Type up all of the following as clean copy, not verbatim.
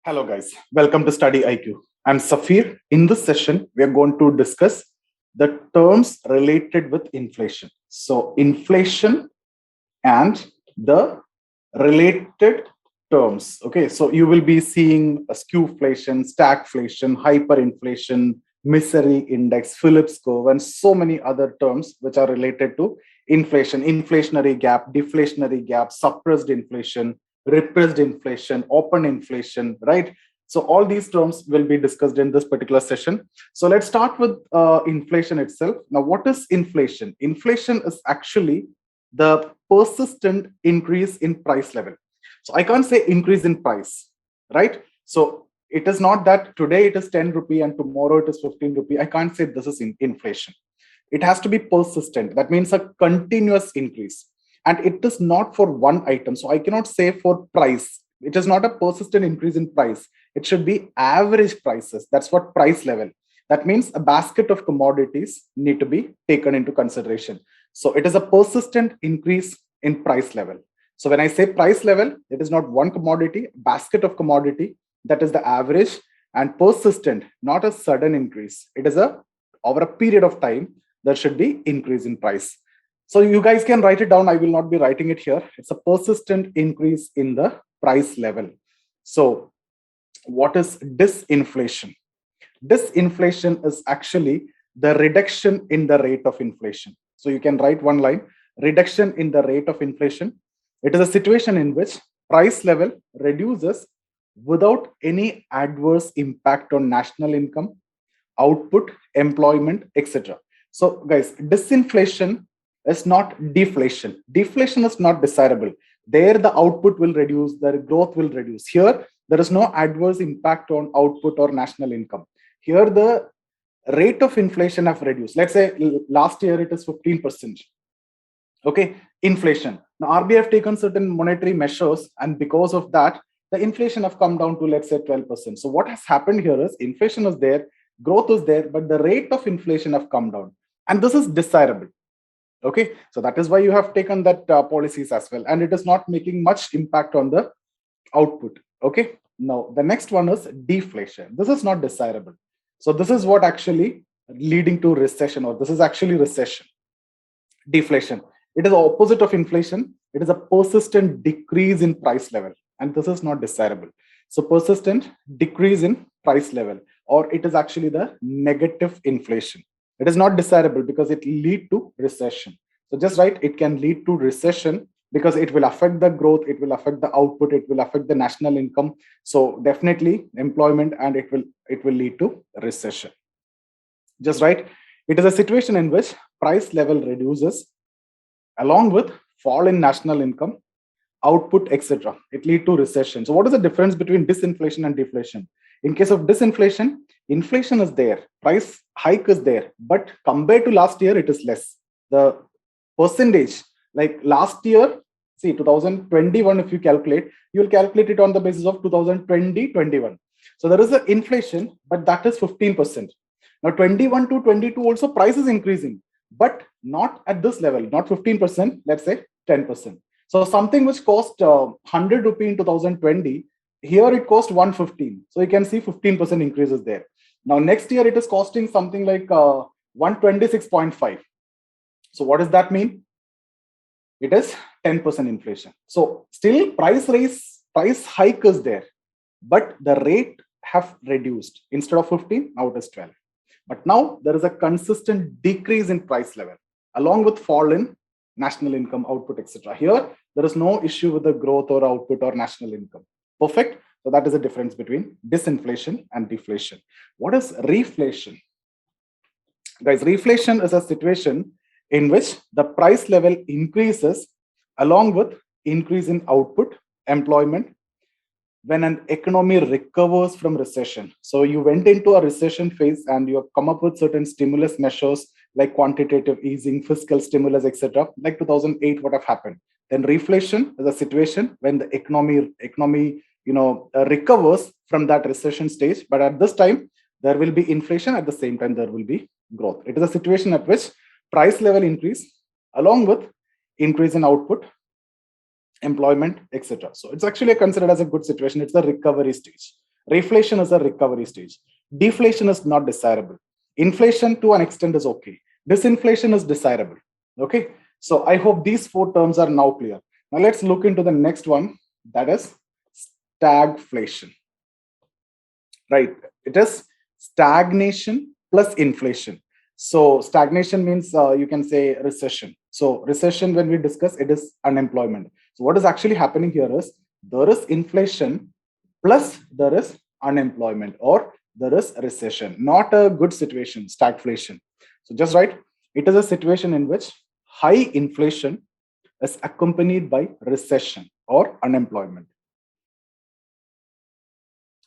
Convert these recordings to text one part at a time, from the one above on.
Hello guys, welcome to Study IQ. I'm Safir. In this session, we are going to discuss the terms related with inflation. So inflation and the related terms. Okay, so you will be seeing a skewflation, stagflation, hyperinflation, misery index, Phillips curve, and so many other terms which are related to inflation, inflationary gap, deflationary gap, suppressed inflation, repressed inflation, open inflation, right? So all these terms will be discussed in this particular session. So let's start with inflation itself. Now, what is inflation? Inflation is actually the persistent increase in price level. So I can't say increase in price, right? So it is not that today it is 10 rupee and tomorrow it is 15 rupee. I can't say this is inflation. It has to be persistent. That means a continuous increase. And it is not for one item. So I cannot say for price. It is not a persistent increase in price. It should be average prices. That's what price level. That means a basket of commodities need to be taken into consideration. So it is a persistent increase in price level. So when I say price level, it is not one commodity, basket of commodity, that is the average, and persistent, not a sudden increase. It is over a period of time, there should be increase in price. So you guys can write it down. I will not be writing it here. It's a persistent increase in the price level. So what is disinflation? Disinflation is actually the reduction in the rate of inflation. So you can write one line, reduction in the rate of inflation. It is a situation in which price level reduces without any adverse impact on national income, output, employment, etc. So guys, disinflation is not deflation. Deflation is not desirable. There the output will reduce, the growth will reduce. Here, there is no adverse impact on output or national income. Here, the rate of inflation have reduced. Let's say last year it is 15%. Okay, inflation. Now RBI have taken certain monetary measures, and because of that, the inflation have come down to, let's say, 12%. So what has happened here is inflation is there, growth is there, but the rate of inflation have come down. And this is desirable. Okay, so that is why you have taken that policies as well, and it is not making much impact on the output. Okay, now the next one is deflation. This is not desirable. So this is what actually leading to recession, or this is actually recession. Deflation. It is the opposite of inflation. It is a persistent decrease in price level, and this is not desirable. So persistent decrease in price level, or it is actually the negative inflation. It is not desirable because it lead to recession. So just write, it can lead to recession because it will affect the growth, it will affect the output, it will affect the national income. So definitely employment, and it will lead to recession. Just write, it is a situation in which price level reduces along with fall in national income, output, etc. It lead to recession. So what is the difference between disinflation and deflation? In case of disinflation, inflation is there, price hike is there, but compared to last year, it is less. The percentage, like last year, see 2021, if you calculate, you will calculate it on the basis of 2020-21. So there is an inflation, but that is 15%. Now 21 to 22 also price is increasing, but not at this level, not 15%, let's say 10%. So something which cost 100 rupee in 2020, here it cost 115. So you can see 15% increases there. Now next year it is costing something like 126.5. So what does that mean? It is 10% inflation. So still price hike is there, but the rate have reduced. Instead of 15, now it is 12. But now there is a consistent decrease in price level along with fall in national income, output, etc. Here, there is no issue with the growth or output or national income. Perfect. So that is the difference between disinflation and deflation. What is reflation? Guys, reflation is a situation in which the price level increases along with increase in output, employment, when an economy recovers from recession. So you went into a recession phase and you have come up with certain stimulus measures like quantitative easing, fiscal stimulus, etc. Like 2008, what have happened? Then reflation is a situation when the economy recovers from that recession stage. But at this time, there will be inflation. At the same time, there will be growth. It is a situation at which price level increase along with increase in output, employment, etc. So it's actually considered as a good situation. It's the recovery stage. Reflation is a recovery stage. Deflation is not desirable. Inflation to an extent is okay. Disinflation is desirable. Okay. So I hope these 4 terms are now clear. Now let's look into the next one, that is stagflation. Right. It is stagnation plus inflation. So stagnation means you can say recession. So recession, when we discuss, it is unemployment. So what is actually happening here is there is inflation plus there is unemployment, or there is recession. Not a good situation, stagflation. So just right, it is a situation in which high inflation is accompanied by recession or unemployment.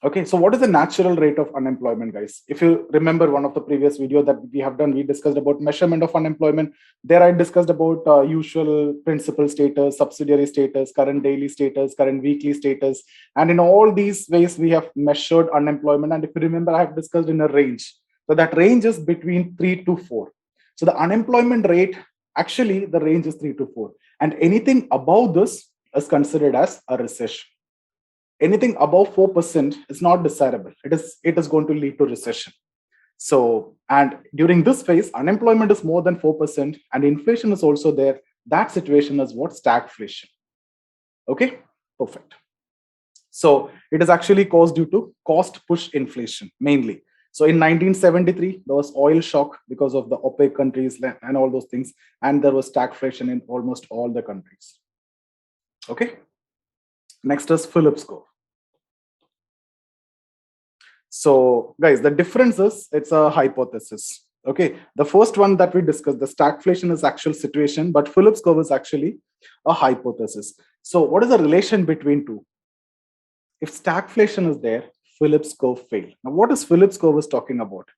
Okay, so what is the natural rate of unemployment, guys? If you remember one of the previous video that we have done, we discussed about measurement of unemployment. There I discussed about usual principal status, subsidiary status, current daily status, current weekly status. And in all these ways, we have measured unemployment. And if you remember, I have discussed in a range. So that range is between 3 to 4. So the unemployment rate, actually the range is 3 to 4. And anything above this is considered as a recession. Anything above 4% is not desirable. It is going to lead to recession. So, and during this phase, unemployment is more than 4% and inflation is also there. That situation is what? Stagflation. Okay, perfect. So it is actually caused due to cost push inflation mainly. So in 1973, there was oil shock because of the OPEC countries and all those things. And there was stagflation in almost all the countries. Okay. Next is Phillips curve. So guys, the difference is it's a hypothesis. Okay, the first one that we discussed, the stagflation is actual situation, but Phillips curve is actually a hypothesis. So what is the relation between two? If stagflation is there, Phillips curve fail. Now what is Phillips curve is talking about?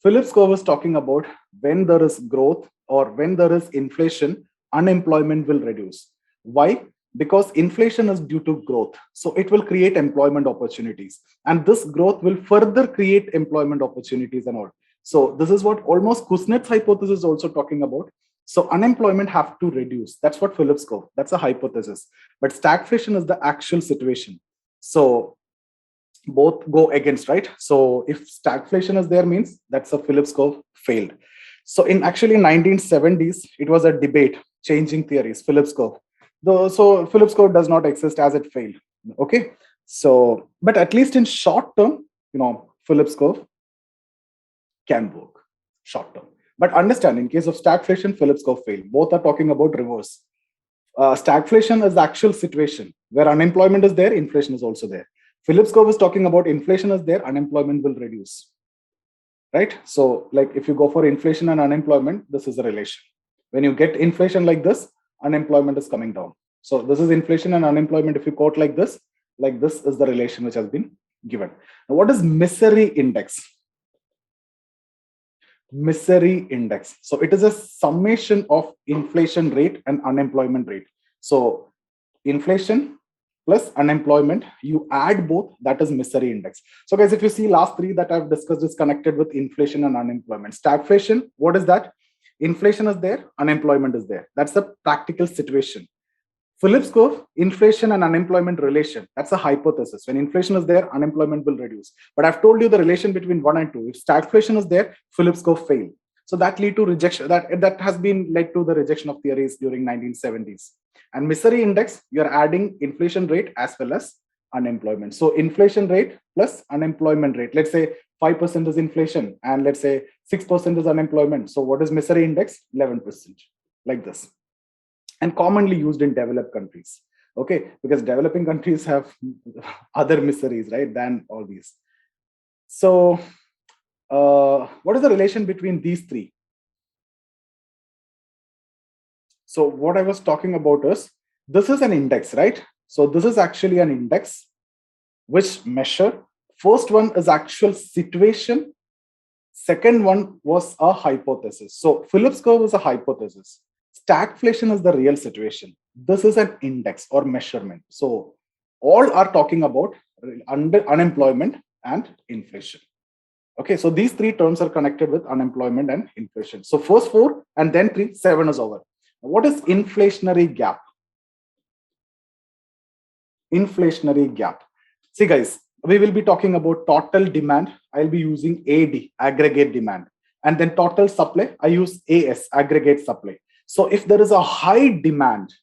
Phillips curve is talking about when there is growth or when there is inflation, unemployment will reduce. Why? Because inflation is due to growth. So it will create employment opportunities. And this growth will further create employment opportunities and all. So this is what almost Kuznets hypothesis is also talking about. So unemployment have to reduce. That's what Phillips curve. That's a hypothesis. But stagflation is the actual situation. So both go against, right? So if stagflation is there, means that's a Phillips curve failed. So in actually 1970s, it was a debate changing theories, Phillips curve. So Phillips curve does not exist as it failed. Okay. So, but at least in short term, Phillips curve can work short term. But understand, in case of stagflation, Phillips curve failed. Both are talking about reverse. Stagflation is the actual situation where unemployment is there, inflation is also there. Phillips curve is talking about inflation is there, unemployment will reduce. Right? So, like if you go for inflation and unemployment, this is a relation. When you get inflation like this, unemployment is coming down. So this is inflation and unemployment. If you quote like this is the relation which has been given. Now, what is misery index? Misery index. So it is a summation of inflation rate and unemployment rate. So inflation plus unemployment, you add both, that is misery index. So guys, if you see last 3 that I've discussed is connected with inflation and unemployment. Stagflation, what is that? Inflation is there, unemployment is there. That's the practical situation. Phillips curve, inflation and unemployment relation. That's a hypothesis. When inflation is there, unemployment will reduce. But I've told you the relation between 1 and 2. If stagflation is there, Phillips curve fail. So that lead to rejection. That has been led to the rejection of theories during 1970s. And misery index, you're adding inflation rate as well as unemployment. So inflation rate plus unemployment rate. Let's say 5% is inflation and let's say 6% is unemployment. So what is misery index? 11%, like this. And commonly used in developed countries. Okay, because developing countries have other miseries, right, than all these. So what is the relation between these 3? So what I was talking about is, this is an index, right? So this is actually an index which measure. First one is actual situation. Second one was a hypothesis. So Phillips curve is a hypothesis. Stagflation is the real situation. This is an index or measurement. So all are talking about unemployment and inflation. Okay, so these 3 terms are connected with unemployment and inflation. So first 4 and then 3, 7 is over. What is inflationary gap? Inflationary gap. See guys, we will be talking about total demand. I'll be using AD, aggregate demand. And then total supply, I use AS, aggregate supply. So if there is a high demand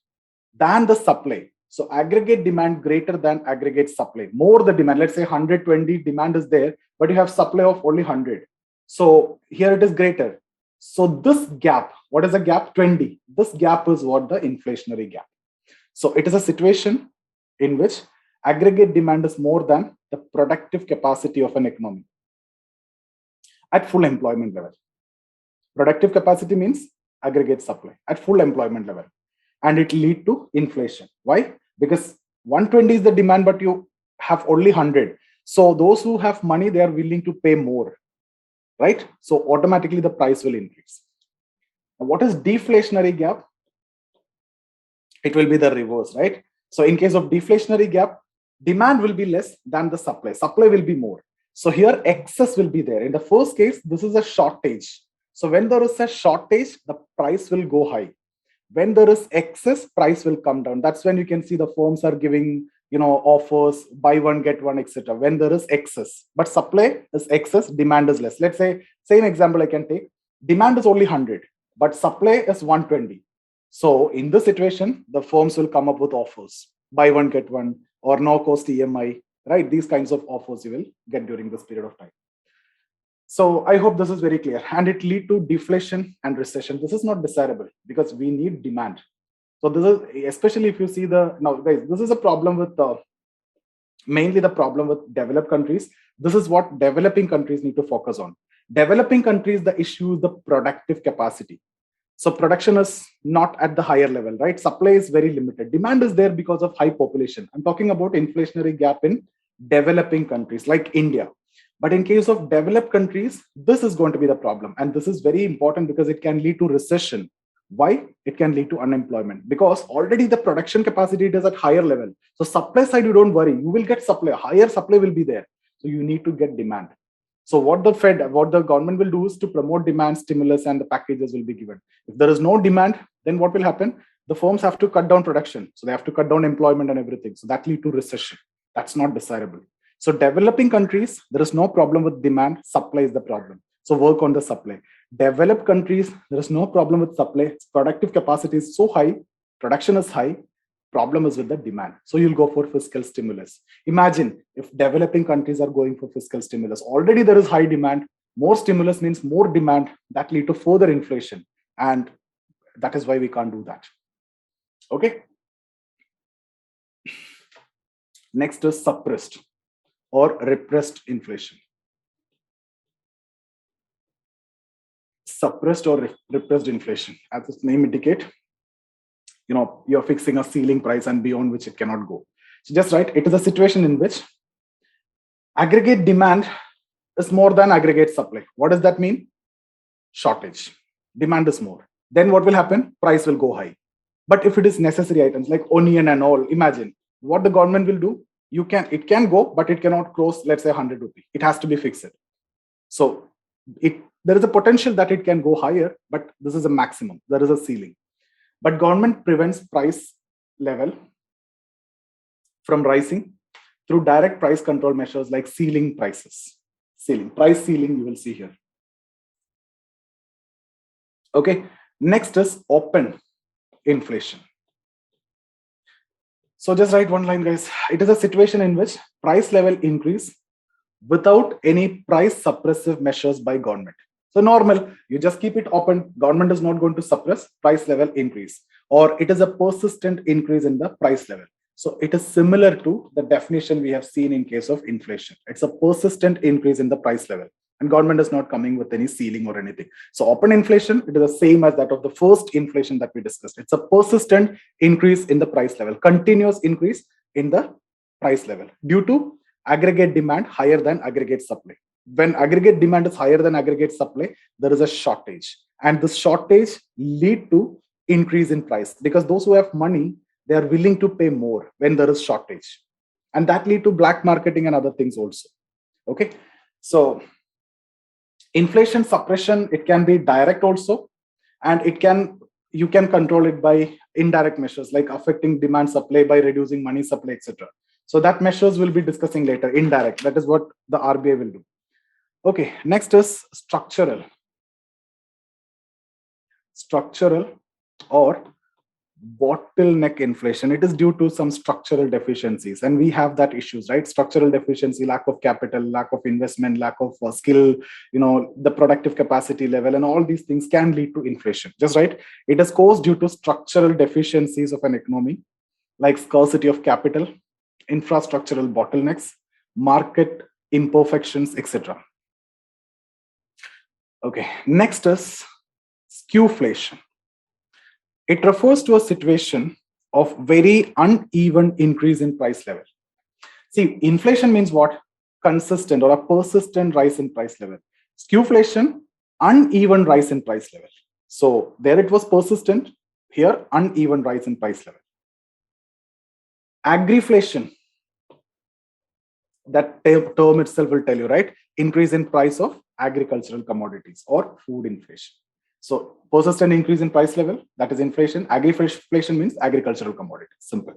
than the supply, so aggregate demand greater than aggregate supply, more the demand, let's say 120 demand is there, but you have supply of only 100. So here it is greater. So this gap, what is the gap? 20. This gap is what the inflationary gap. So it is a situation in which aggregate demand is more than the productive capacity of an economy at full employment level. Productive capacity means aggregate supply at full employment level. And it lead to inflation. Why? Because 120 is the demand, but you have only 100. So those who have money, they are willing to pay more, right? So automatically the price will increase. Now, what is deflationary gap? It will be the reverse, right? So in case of deflationary gap, demand will be less than the supply. Supply will be more. So here excess will be there. In the first case, this is a shortage. So when there is a shortage, the price will go high. When there is excess, price will come down. That's when you can see the firms are giving, offers, buy one, get one, etc. When there is excess, but supply is excess, demand is less. Let's say, same example I can take. Demand is only 100, but supply is 120. So in this situation, the firms will come up with offers, buy one, get one, or no cost EMI, right? These kinds of offers you will get during this period of time. So I hope this is very clear, and it lead to deflation and recession. This is not desirable because we need demand. So this is, especially if you see now guys, this is a problem with mainly the problem with developed countries. This is what developing countries need to focus on. Developing countries, the issue is the productive capacity. So production is not at the higher level, right? Supply is very limited. Demand is there because of high population. I'm talking about inflationary gap in developing countries like India. But in case of developed countries, this is going to be the problem. And this is very important because it can lead to recession. Why? It can lead to unemployment because already the production capacity is at higher level. So supply side, you don't worry. You will get supply. Higher supply will be there. So you need to get demand. So what the government will do is to promote demand, stimulus, and the packages will be given. If there is no demand, then what will happen? The firms have to cut down production. So they have to cut down employment and everything. So that leads to recession. That's not desirable. So developing countries, there is no problem with demand. Supply is the problem. So work on the supply. Developed countries, there is no problem with supply. Productive capacity is so high. Production is high. Problem is with the demand. So you'll go for fiscal stimulus. Imagine if developing countries are going for fiscal stimulus. Already there is high demand. More stimulus means more demand. That lead to further inflation. And that is why we can't do that. Okay. Next is suppressed or repressed inflation. Suppressed or repressed inflation, as its name indicates, you're fixing a ceiling price and beyond which it cannot go. So just right, it is a situation in which aggregate demand is more than aggregate supply. What does that mean? Shortage. Demand is more. Then what will happen? Price will go high. But if it is necessary items like onion and all, imagine what the government will do. It can go, but it cannot cross, let's say 100 rupees. It has to be fixed. So there is a potential that it can go higher, but this is a maximum. There is a ceiling. But government prevents price level from rising through direct price control measures like ceiling prices. Price ceiling, you will see here. Okay, next is open inflation. So just write one line, guys. It is a situation in which price level increase without any price suppressive measures by government. So normal, you just keep it open. Government is not going to suppress price level increase, or it is a persistent increase in the price level. So it is similar to the definition we have seen in case of inflation. It's a persistent increase in the price level, and government is not coming with any ceiling or anything. So open inflation, it is the same as that of the first inflation that we discussed. It's a persistent increase in the price level, continuous increase in the price level due to aggregate demand higher than aggregate supply. When aggregate demand is higher than aggregate supply, there is a shortage, and this shortage lead to increase in price because those who have money, they are willing to pay more when there is shortage, and that lead to black marketing and other things also. Okay, so inflation suppression, it can be direct also, and you can control it by indirect measures like affecting demand supply by reducing money supply, etc. So that measures we'll be discussing later, indirect. That is what the RBI will do. Okay, next is structural. Structural or bottleneck inflation. It is due to some structural deficiencies, and we have that issues, right? Structural deficiency, lack of capital, lack of investment, lack of skill, the productive capacity level, and all these things can lead to inflation. Just right. It is caused due to structural deficiencies of an economy, like scarcity of capital, infrastructural bottlenecks, market imperfections, etc. Okay, next is skewflation. It refers to a situation of very uneven increase in price level. See, inflation means what? Consistent or a persistent rise in price level. Skewflation, uneven rise in price level. So there it was persistent, here uneven rise in price level. Agriflation, that term itself will tell you, right? Increase in price of agricultural commodities or food inflation. So persistent increase in price level, that is inflation. Agriflation means agricultural commodities, simple.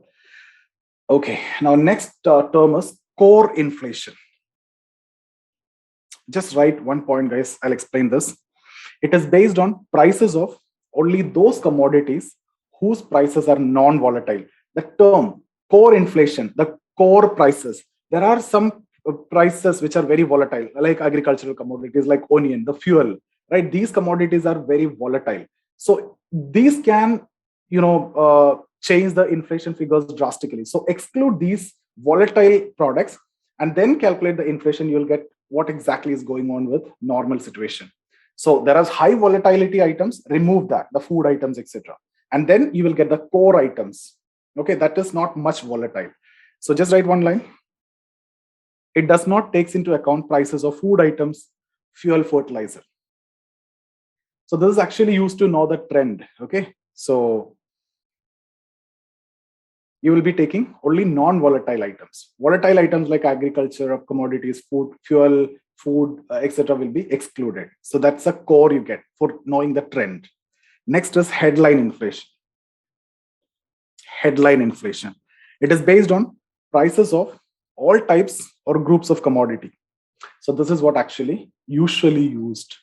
Okay, now next term is core inflation. Just write one point, guys, I'll explain this. It is based on prices of only those commodities whose prices are non-volatile. The term core inflation, the core prices, there are some prices which are very volatile, like agricultural commodities, like onion, the fuel, right? These commodities are very volatile. So these can, change the inflation figures drastically. So exclude these volatile products and then calculate the inflation. You'll get what exactly is going on with normal situation. So there are high volatility items, remove that, the food items, etc. And then you will get the core items. Okay, that is not much volatile. So just write one line. It does not take into account prices of food items, fuel, fertilizer. So this is actually used to know the trend. Okay, so you will be taking only non-volatile items. Volatile items like agriculture, commodities, food, fuel, food, etc. will be excluded. So that's a core you get for knowing the trend. Next is headline inflation. Headline inflation. It is based on prices of all types or groups of commodity. So this is what actually usually used.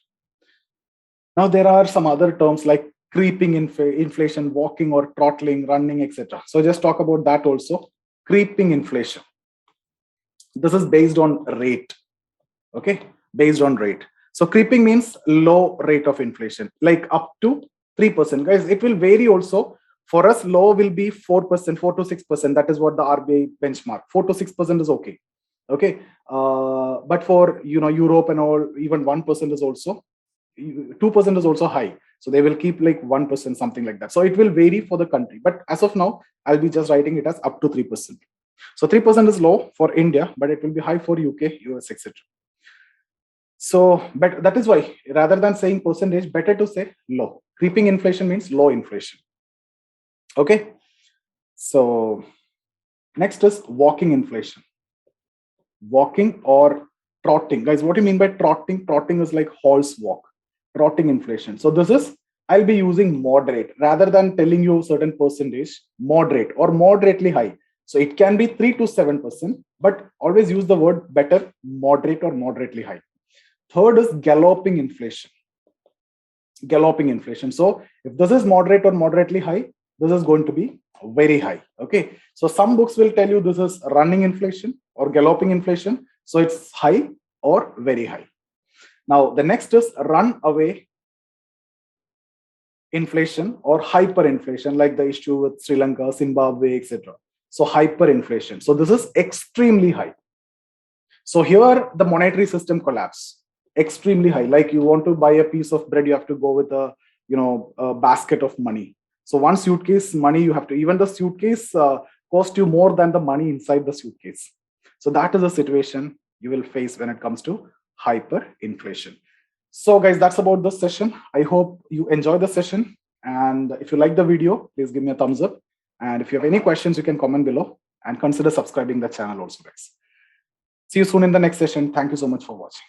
Now there are some other terms like creeping inflation, walking or throttling, running, etc. So just talk about that also. Creeping inflation. This is based on rate. Okay, based on rate. So creeping means low rate of inflation, like up to 3%. Guys, it will vary also. For us, low will be 4%, 4 to 6%. That is what the RBI benchmark. 4 to 6% is okay. Okay, but for Europe and all, even 1% is also 2% is also high. So they will keep like 1%, something like that. So it will vary for the country. But as of now, I'll be just writing it as up to 3%. So 3% is low for India, but it will be high for UK, US, etc. So, but that is why rather than saying percentage, better to say low. Creeping inflation means low inflation. Okay. So next is walking inflation. Walking or trotting. Guys, what do you mean by trotting? Trotting is like horse walk. Trotting inflation. So this is, I'll be using moderate rather than telling you certain percentage, moderate or moderately high. So it can be 3 to 7%, but always use the word better, moderate or moderately high. Third is galloping inflation. Galloping inflation. So if this is moderate or moderately high, this is going to be very high. Okay. So some books will tell you this is running inflation or galloping inflation. So it's high or very high. Now, the next is runaway inflation or hyperinflation, like the issue with Sri Lanka, Zimbabwe, etc. So hyperinflation. So this is extremely high. So here the monetary system collapse, extremely high. Like you want to buy a piece of bread, you have to go with a basket of money. So one suitcase money, you have to, even the suitcase cost you more than the money inside the suitcase. So that is a situation you will face when it comes to hyperinflation. So guys, that's about this session. I hope you enjoy the session. And if you like the video, please give me a thumbs up. And if you have any questions, you can comment below and consider subscribing the channel also, guys. See you soon in the next session. Thank you so much for watching.